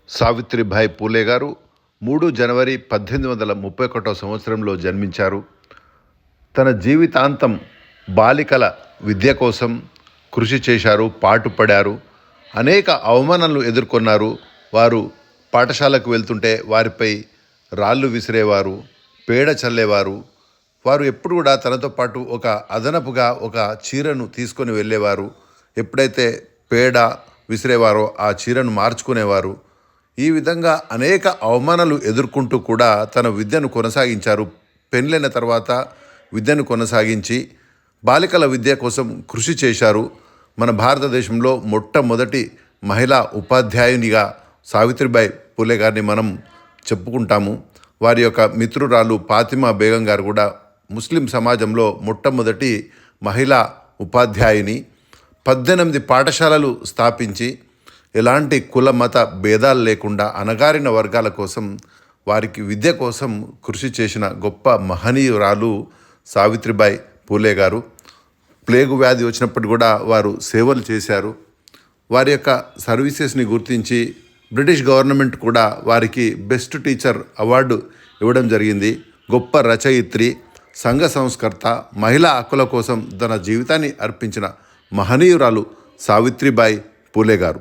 సావిత్రిబాయి పూలే గారు 3 జనవరి 1831 సంవత్సరంలో జన్మించారు. తన జీవితాంతం బాలికల విద్య కోసం కృషి చేశారు, పాటుపడారు. అనేక అవమానాలను ఎదుర్కొన్నారు. వారు పాఠశాలకు వెళ్తుంటే వారిపై రాళ్ళు విసిరేవారు, పేడ చల్లేవారు. వారు ఎప్పుడు కూడా తనతో పాటు ఒక అదనపుగా ఒక చీరను తీసుకొని వెళ్ళేవారు. ఎప్పుడైతే పేడ విసిరేవారో ఆ చీరను మార్చుకునేవారు. ఈ విధంగా అనేక అవమానాలు ఎదుర్కొంటూ కూడా తన విద్యను కొనసాగించారు. పెళ్ళైన తర్వాత విద్యను కొనసాగించి బాలికల విద్య కోసం కృషి చేశారు. మన భారతదేశంలో మొట్టమొదటి మహిళా ఉపాధ్యాయునిగా సావిత్రిబాయి పూలే గారిని మనం చెప్పుకుంటాము. వారి యొక్క మిత్రురాలు ఫాతిమా బేగం గారు కూడా ముస్లిం సమాజంలో మొట్టమొదటి మహిళా ఉపాధ్యాయుని. 18 పాఠశాలలు స్థాపించి ఎలాంటి కుల మత భేదాలు లేకుండా అణగారిన వర్గాల కోసం వారికి విద్య కోసం కృషి చేసిన గొప్ప మహనీయురాలు సావిత్రిబాయి పూలే గారు. ప్లేగు వ్యాధి వచ్చినప్పుడు కూడా వారు సేవలు చేశారు. వారి యొక్క సర్వీసెస్ని గుర్తించి బ్రిటిష్ గవర్నమెంట్ కూడా వారికి బెస్ట్ టీచర్ అవార్డు ఇవ్వడం జరిగింది. గొప్ప రచయిత్రి, సంఘ సంస్కర్త, మహిళా హక్కుల కోసం తన జీవితాన్ని అర్పించిన మహనీయురాలు సావిత్రిబాయి పూలే గారు.